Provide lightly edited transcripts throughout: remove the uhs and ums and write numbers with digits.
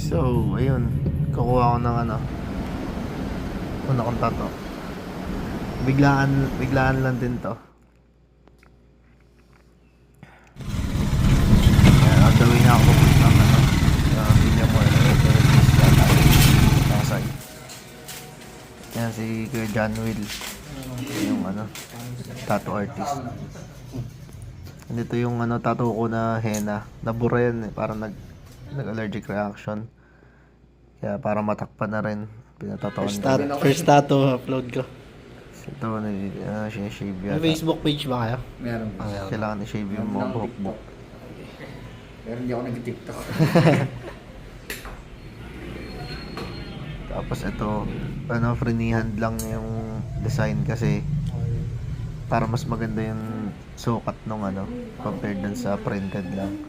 So, ayun. Kukuha ko ng ano. Una kong tato. Biglaan lang din to. On the way na ako pupunta ng ano. William Moore. Pasay. Yan si Kuya John Will. Yung ano. Tattoo artist. Dito yung ano tattoo ko na henna. Nabura yan eh. Parang nag-allergic reaction. Kaya para matakpan na rin. Pinatatoan ko. First tattoo upload ko. Ito, sinishave May yata. Facebook page ba kayo? Meron. Kailangan i-shave yung mga buhok-buhok. Pero hindi ako nag-TikTok. Tapos ito, ano, freehand lang yung design kasi para mas maganda yung sukat nung ano, compared dun sa printed lang.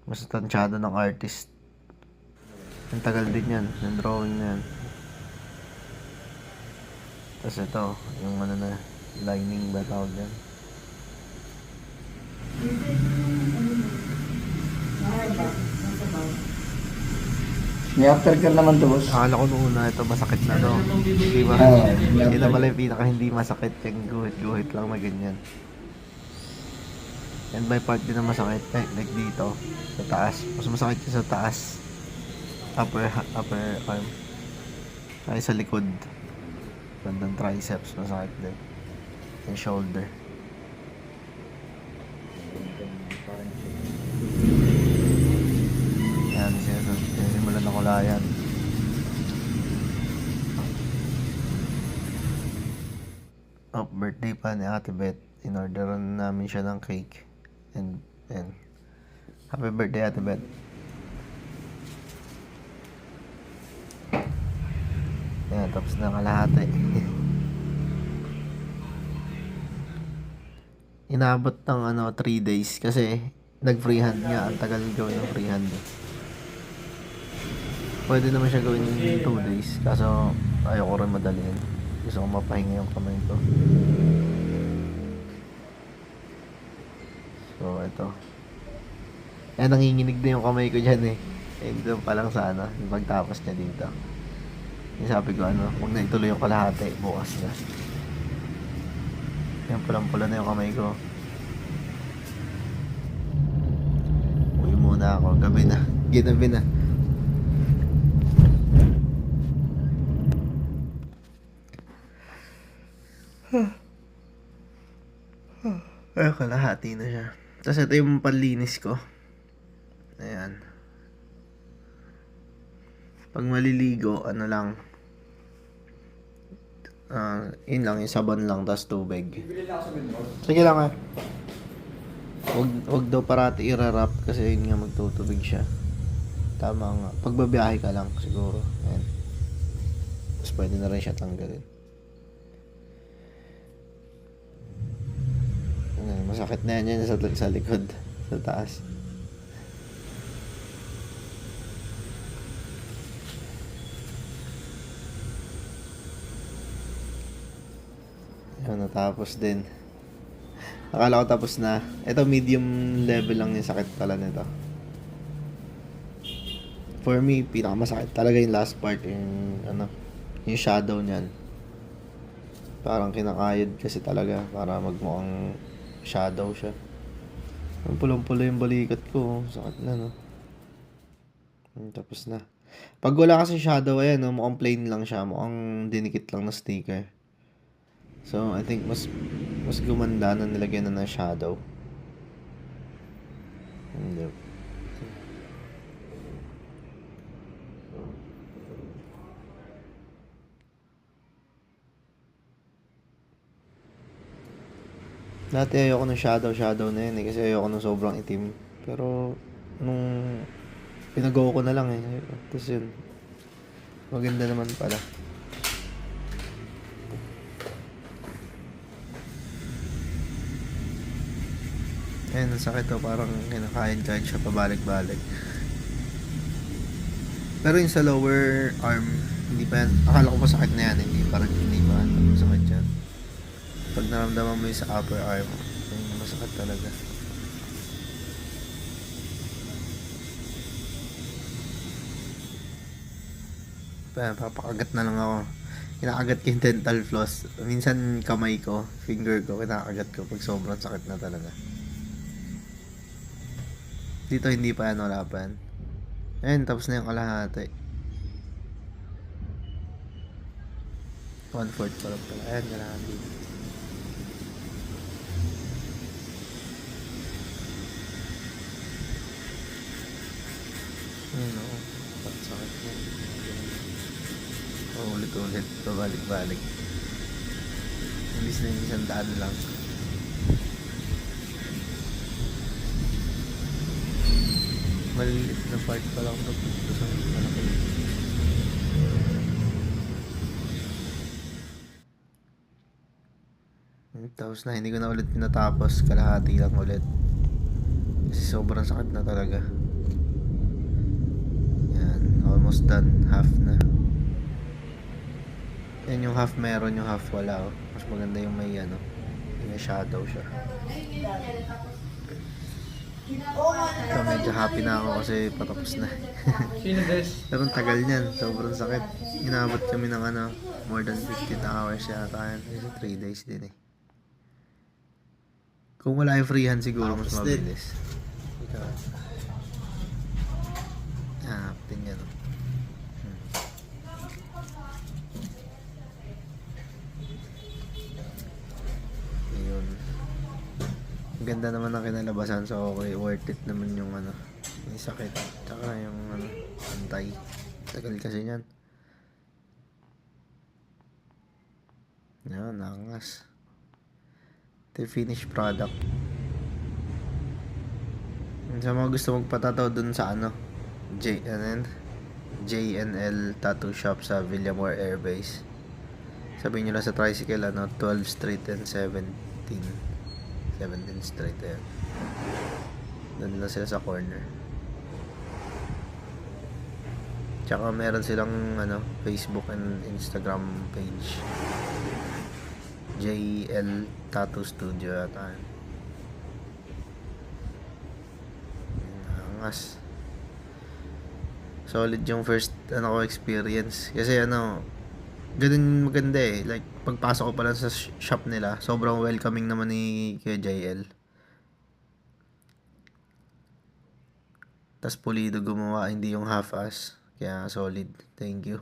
Mas tansyado ng artist. Ang tagal din yan, yung drawing na yan. Tapos ito, yung ano na, lining ba tawag yan? May aftercare naman to, boss. Akala ko nung una ito masakit na to. Di ba? Ito pala yung pinaka hindi masakit, yung guhit-guhit lang na ganyan. And by part din na masakit, like dito, sa taas. Mas masakit yung sa taas. Upper arm. Ay sa likod. Bandang triceps, masakit din. Yung shoulder. Yan, sinisimulan na kulayan. Oh, birthday pa ni Ate Beth. In-orderan namin siya ng cake. And happy birthday, Ate Beth. Yan, tapos na kalahati. Inabot ng 3 days kasi nag-freehand nga. Ang tagal gawin ng freehand. Pwede naman siya gawin in 2 days. Kaso ayoko rin madaliin. Gusto ko mapahinga yung kamay ko. So, ito. Nanginginig na yung kamay ko dyan eh. Dito pa lang sa yung pagtapos niya dito. Sabi ko huwag na ituloy yung kalahati, bukas na. Yan, pulang-pula na yung kamay ko. Uwi muna ako, gabi na. Ginabi na. Ay, kalahati na siya. Tapos ito yung panlinis ko. Ayan. Pag maliligo, lang. Yun lang, yung saban lang, tas tubig. Sige lang Wag daw parati i-wrap kasi yun nga magtutubig siya. Tama nga. Pagbabiyahe ka lang siguro. Ayan. Tapos pwede na rin siya tanggalin. Ayan, masakit na yan sa likod. Sa taas. Natapos din. Akala ko tapos na. Ito medium level lang yung sakit pala nito. For me, pinakamasakit talaga yung last part, yung shadow niyan. Parang kinakayod kasi talaga para magmukhang shadow siya. Ang pulong-pulo yung balikat ko, sakit na no. Tapos na. Pag wala kasi shadow, mukhang plain lang siya, mukhang dinikit lang na sticker. So, I think mas gumanda na nilagyan na ng shadow. Hindi. Dati ayoko ng shadow na yun kasi ayoko ng sobrang itim. Pero, nung pinagawa ko na lang Tapos yun, maganda naman pala. Ang sakit parang kinakain-kain siya pabalik-balik. Pero yung sa lower arm, hindi pa yan. Akala ko masakit na yan, hindi pa masakit yan. Pag naramdaman mo yung sa upper arm, yung masakit talaga. Papakagat na lang ako. Kinakagat ko yung dental floss. Minsan kamay ko, finger ko, kinakagat ko pag sobrang sakit na talaga. Dito hindi pa yan, wala pa yan. Ayun, tapos na yung kalahati. 1/4 pa lang pala. Ayan, kalahati. Ayun, oo. Sakit na. Ulit-ulit, pabalik-balik. Imbis na yung 100 lang. Maliit na part pa lang ito. Ito sa malaki. Tapos na, hindi ko na ulit pinatapos. Kalahati lang ulit. Kasi sobrang sakit na talaga. Yan, almost done. Half na. Yan yung half meron, yung half wala. Oh. Mas maganda yung may ano, may shadow siya. So, medyo happy na ako kasi patapos na. Sino des? Pero ang tagal niyan, sobrang sakit. Inabot kami ng ano, more than 15 hours yata. Kasi 3 days din eh. Kung wala yung freehand siguro mas mabilis. Hanap din yan. Ayun. Ang ganda naman ng kinalabasan, so okay, worth it naman yung ano, yung sakit, tsaka yung ano, antay. Tagal kasi yan. Yan, nakangas. Ito yung finished product. Sa mga gusto magpatataw dun sa ano, JNL Tattoo Shop sa Villamor Airbase. Sabihin nyo lang sa tricycle, ano, 12th Street and 17th Street, ayan. Doon lang sila sa corner. Tsaka meron silang ano, Facebook and Instagram page. JL Tattoo Studio yata. Angas. Solid yung first ano ko experience. Kasi ano, ganun maganda eh. Like, pagpasok ko pa lang sa shop nila, sobrang welcoming naman ni Kuya JL. Tas pulido gumawa, hindi yung half-ass. Kaya solid. Thank you.